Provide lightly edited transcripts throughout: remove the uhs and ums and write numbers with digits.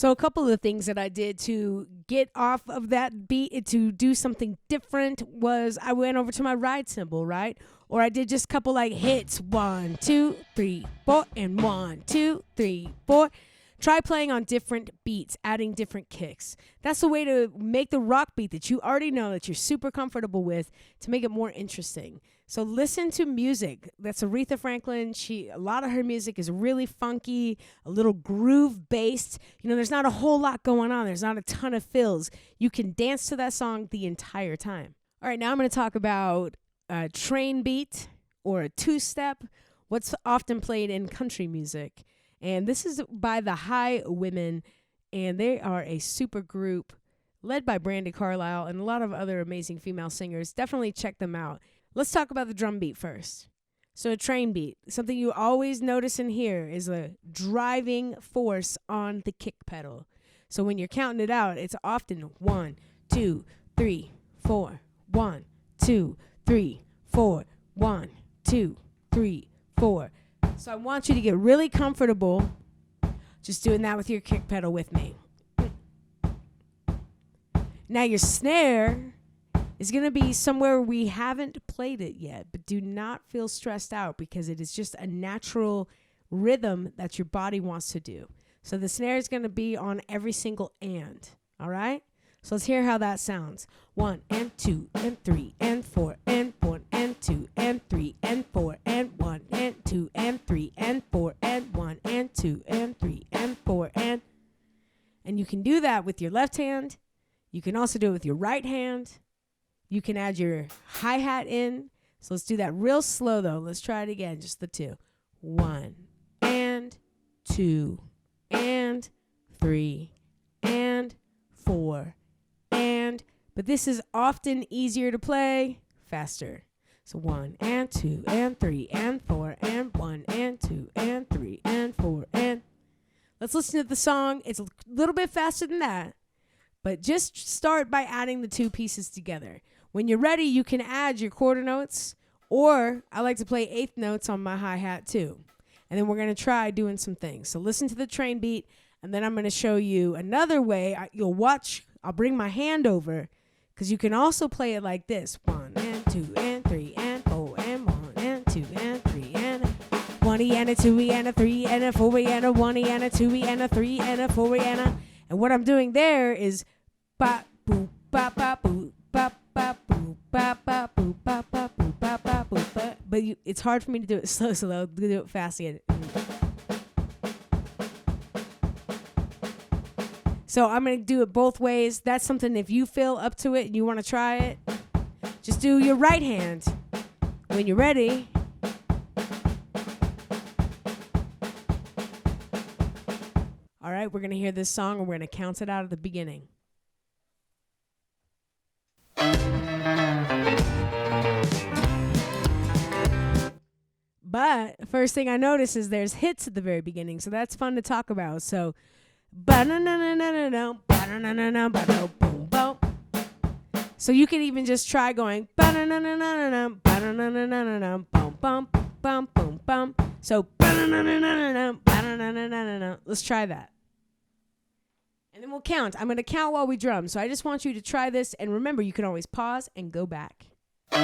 So a couple of things that I did to get off of that beat, to do something different, was I went over to my ride cymbal, right? Or I did just a couple like hits, 1, 2, 3, 4, and 1, 2, 3, 4, Try playing on different beats, adding different kicks. That's the way to make the rock beat that you already know, that you're super comfortable with, to make it more interesting. So listen to music. That's Aretha Franklin. A lot of her music is really funky, a little groove based. There's not a whole lot going on. There's not a ton of fills. You can dance to that song the entire time. All right, now I'm going to talk about a train beat or a two-step, what's often played in country music. And this is by the High Women, and they are a super group led by Brandi Carlile and a lot of other amazing female singers. Definitely check them out. Let's talk about the drum beat first. So a train beat, something you always notice and hear, is a driving force on the kick pedal. So when you're counting it out, it's often 1, 2, 3, 4, 1, 2, 3, 4, 1, 2, 3, 4. So I want you to get really comfortable just doing that with your kick pedal with me. Now your snare is going to be somewhere we haven't played it yet, but do not feel stressed out because it is just a natural rhythm that your body wants to do. So the snare is going to be on every single and, all right? So let's hear how that sounds. 1 and 2 and 3 and 4 and 1 and 2 and 3 and 4 and 1 and 2 and 3 and 4 and 1 and 2 and 3 and 4 and you can do that with your left hand. You can also do it with your right hand. You can add your hi-hat in. So let's do that real slow though. Let's try it again, just the 2. 1 and 2 and 3 and 4 and, but this is often easier to play faster. So 1 and 2 and 3 and 4 and 1 and 2 and 3 and 4 and. Let's listen to the song. It's a little bit faster than that, but just start by adding the two pieces together. When you're ready, you can add your quarter notes, or I like to play eighth notes on my hi-hat too. And then we're going to try doing some things. So listen to the train beat, and then I'm going to show you another way. You'll watch. I'll bring my hand over, because you can also play it like this. 1 and 2 and 3 and 4 and 1 and 2 and 3 and 1 and a 2 and a 3 and a 4 and a 1 and a 2 and a 3 and a 4 and a. And what I'm doing there is ba boop ba ba boop ba ba boop ba ba boop ba ba boop ba ba boop ba. But it's hard for me to do it slow, so I'll do it fast again. So I'm going to do it both ways. That's something, if you feel up to it and you want to try it, just do your right hand when you're ready. All right, we're going to hear this song and we're going to count it out at the beginning. But first thing I notice is there's hits at the very beginning, so that's fun to talk about. So so you can even just try going so let's try that. And then we'll count. I'm going to count while we drum. So I just want you to try this, and remember, you can always pause and go back. 2,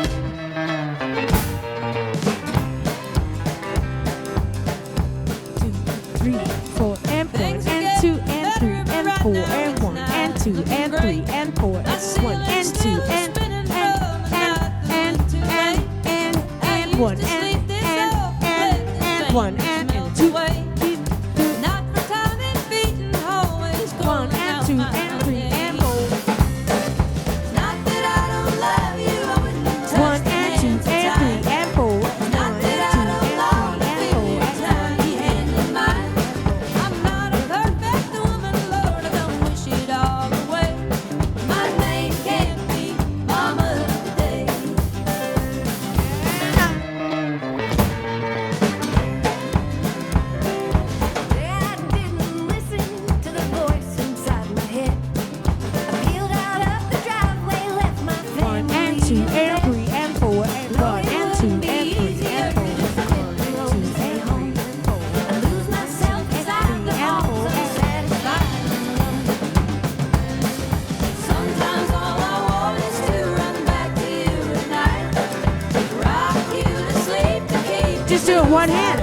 3, 4 and 4 and 2 and 3 and 4 and 1 and 2 and 3 and 4 and 1 and 2 and 1 and 1 and 2 not for time and feet and always 1 and 2 and 3 and 4. Not that I don't love you, I wouldn't 1 and 2 and 3 and 4. Not that I don't love you, tiny hand in mine. I'm not a perfect woman, Lord, I don't wish it all away. My name can't be Mama today. Just do it one hand.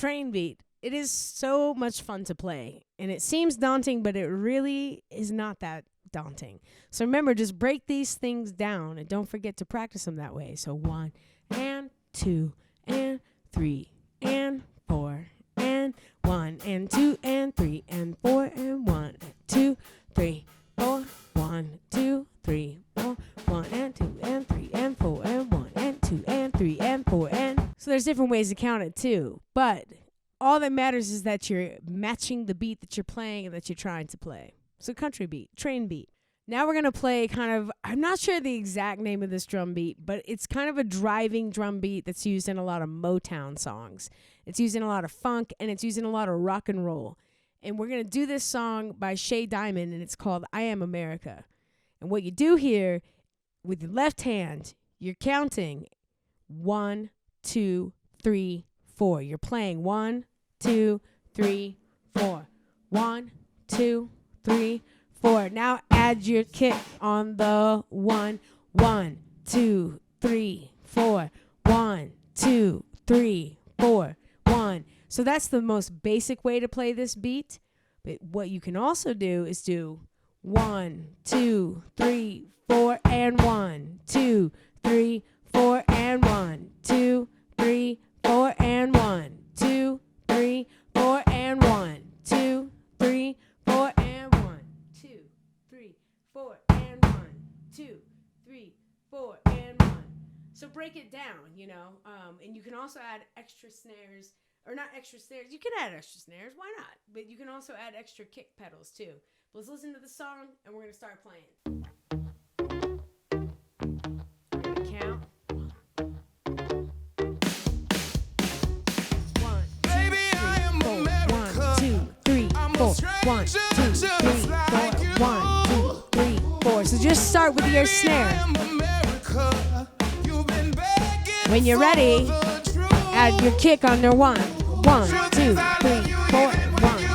train beat. It is so much fun to play, and it seems daunting, but it really is not that daunting. So remember, just break these things down, and don't forget to practice them that way. So 1 and 2 and 3 and 4 and 1 and 2 and 3 and 4 and 1 and 2, 3, 4, 1, 2, 3, 4, 1 and 2 and 3 and 4 and 1 and 2 and 3 and 4 and. So there's different ways to count it too, but all that matters is that you're matching the beat that you're playing and that you're trying to play. So country beat, train beat. Now we're going to play kind of, I'm not sure the exact name of this drum beat, but it's kind of a driving drum beat that's used in a lot of Motown songs. It's used in a lot of funk, and it's used in a lot of rock and roll. And we're going to do this song by Shay Diamond, and it's called I Am America. And what you do here with your left hand, you're counting 1, 2, 3, 4. You're playing 1, 2, 3, 4. 1, 2, 3, 4. Now add your kick on the 1. 1, 2, 3, 4. 1, 2, 3, 4. 1. So that's the most basic way to play this beat. But what you can also do is do 1, 2, 3, 4, and 1, 2, 3, 4, and 1, 2, 3, 4, and 1, 2, 3, 4, and 1, 2, 3, 4, and 1, 2, 3, 4, and 1, 2, 3, 4, and 1. So break it down, and you can also add extra snares, or not extra snares. You can add extra snares, why not? But you can also add extra kick pedals too. But let's listen to the song, and we're gonna start playing. We're gonna count. 1, 2, 3, 4. 1, 2, 3, 4. 1, 2, 3, 4. So just start with your snare. When you're ready, add your kick on their 1. 1, 2, 3, 4. 1,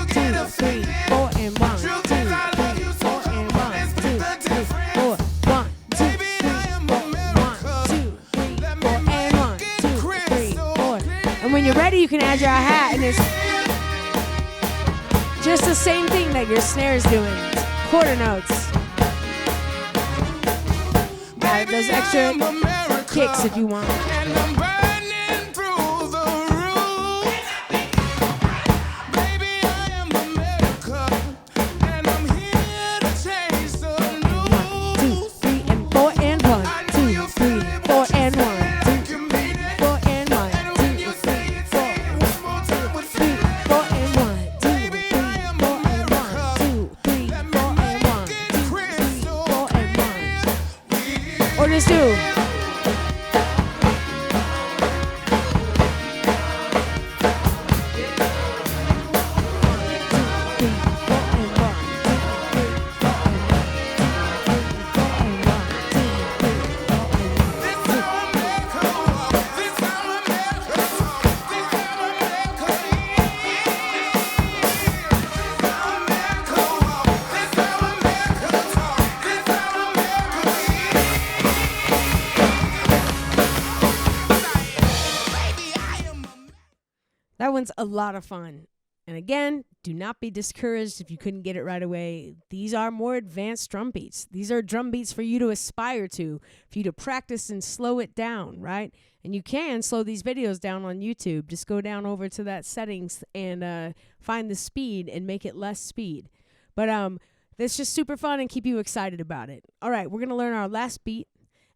2, 3, 4, and 1, 2, 3, 4, and 1, 2, 3, 4. 1, 2, 3, 4. 1, 2, 3, 4, and 1, 2, 3, 4. And when you're ready, you can add your hat, and it's just the same thing that your snare is doing. It's quarter notes. Add those extra kicks if you want. Or just do. That one's a lot of fun. And again, do not be discouraged if you couldn't get it right away. These are more advanced drum beats. These are drum beats for you to aspire to, for you to practice and slow it down, right? And you can slow these videos down on YouTube. Just go down over to that settings and find the speed and make it less speed. But that's just super fun and keep you excited about it. All right, we're going to learn our last beat.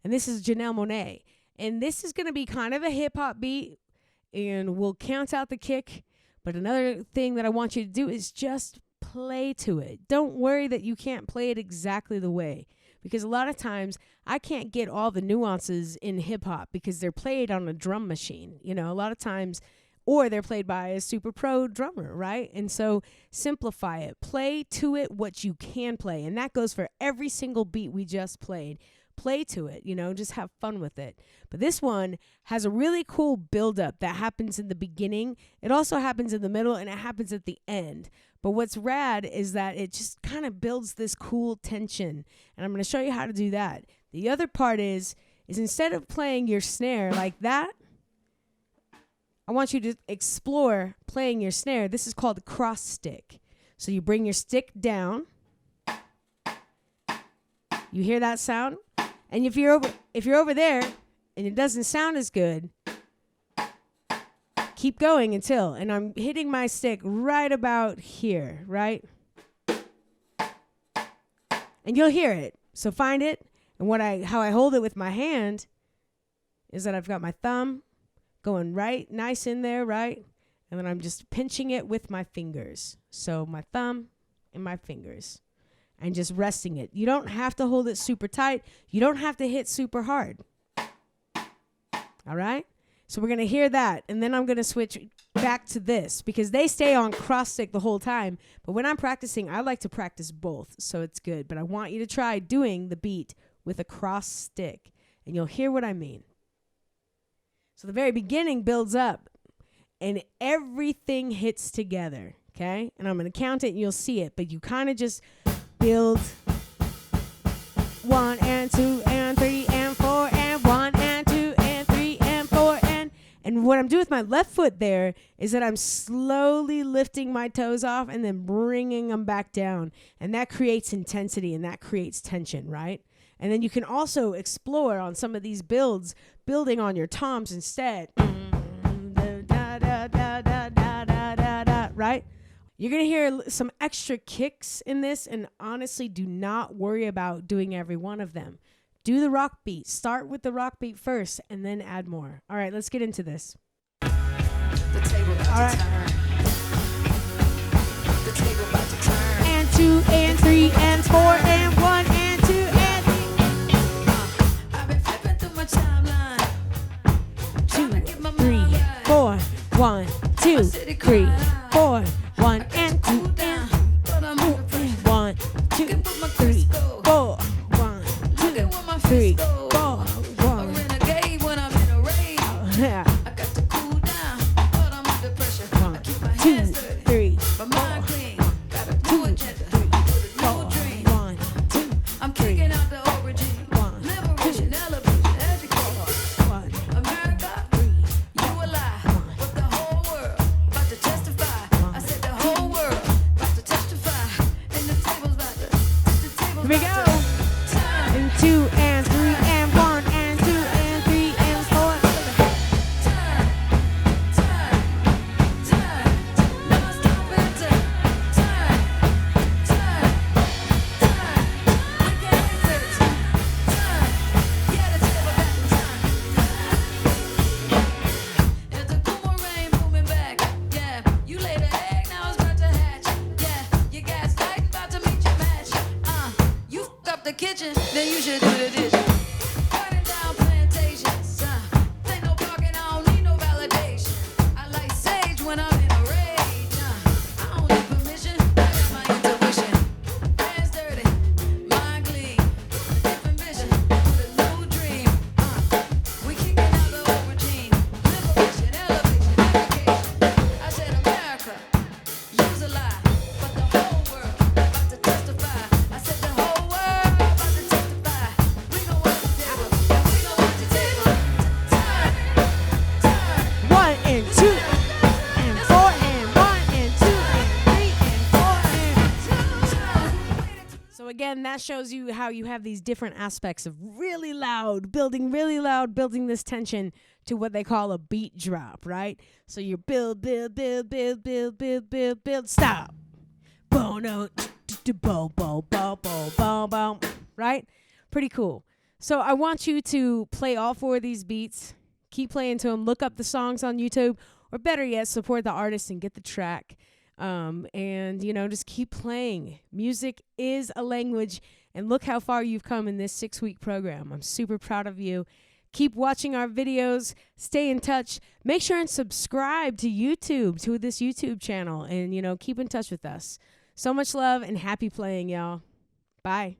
And this is Janelle Monáe. And this is going to be kind of a hip-hop beat. And we'll count out the kick. But another thing that I want you to do is just play to it. Don't worry that you can't play it exactly the way. Because a lot of times, I can't get all the nuances in hip-hop because they're played on a drum machine. You know, a lot of times, or they're played by a super pro drummer, right? And so simplify it. Play to it what you can play. And that goes for every single beat we just played. Play to it, you know, just have fun with it. But this one has a really cool buildup that happens in the beginning. It also happens in the middle and it happens at the end. But what's rad is that it just kind of builds this cool tension. And I'm going to show you how to do that. The other part is instead of playing your snare like that, I want you to explore playing your snare. This is called cross stick. So you bring your stick down. You hear that sound? And if you're over there and it doesn't sound as good, keep going until, and I'm hitting my stick right about here, right? And you'll hear it. So find it. And how I hold it with my hand is that I've got my thumb going right nice in there, right? And then I'm just pinching it with my fingers. So my thumb and my fingers. And just resting it. You don't have to hold it super tight. You don't have to hit super hard. All right? So we're going to hear that. And then I'm going to switch back to this because they stay on cross stick the whole time. But when I'm practicing, I like to practice both. So it's good. But I want you to try doing the beat with a cross stick. And you'll hear what I mean. So the very beginning builds up. And everything hits together. Okay? And I'm going to count it and you'll see it. But you kind of just build 1 and 2 and 3 and 4 and 1 and 2 and 3 and 4 and what I'm doing with my left foot there is that I'm slowly lifting my toes off and then bringing them back down, and that creates intensity and that creates tension, right? And then you can also explore on some of these building on your toms instead, right? You're going to hear some extra kicks in this, and honestly, do not worry about doing every one of them. Do the rock beat. Start with the rock beat first, and then add more. All right, let's get into this. The table about to turn. The table about to turn. And 2 and 3 and 4 and 1 and 2 and 3. I've been flipping through my timeline. 2, 3, 4, 1, 2, 3, 4. 1 and 2 and 1, 2, 3, 4. 1, 2, 3, 4. 1. Renegade when I'm in a rage. Yeah. I got to cool down, but I'm under pressure. 1, I keep my 2, hands dirty, 3, my mind 4. clean. Got a new agenda, with a new dream. 1, 2, I'm kicking out the origin. 1, Liberation, elevation, education. 1, America, 3. you a lie, but the whole world about to testify. I said the whole world about to testify, and the table's about to. Here we go. And 2 and 3 and 1 and 2 and 3 and 4. Kitchen, then you should do the dishes. Burning down plantations. Ain't no parking, I don't need no validation. I like sage when I'm in a rage. I don't need permission, I got my intuition. Hands dirty, mind clean. A different vision, with a new dream. We kicking out the old regime. Liberation, elevation, education. I said America, you's a lie, but the whole world about to testify. I said the whole world. 1 and 2 and 4 and 1 and 2 and 3 and 4 and. So again, that shows you how you have these different aspects of really loud, building this tension to what they call a beat drop, right? So you build, stop. Bono, bo, bo, bo, bo, bo, bo, right? Pretty cool. So I want you to play all 4 of these beats. Keep playing to them. Look up the songs on YouTube, or better yet, support the artist and get the track. And, just keep playing. Music is a language, and look how far you've come in this 6-week program. I'm super proud of you. Keep watching our videos. Stay in touch. Make sure and subscribe to YouTube, to this YouTube channel, and, keep in touch with us. So much love and happy playing, y'all. Bye.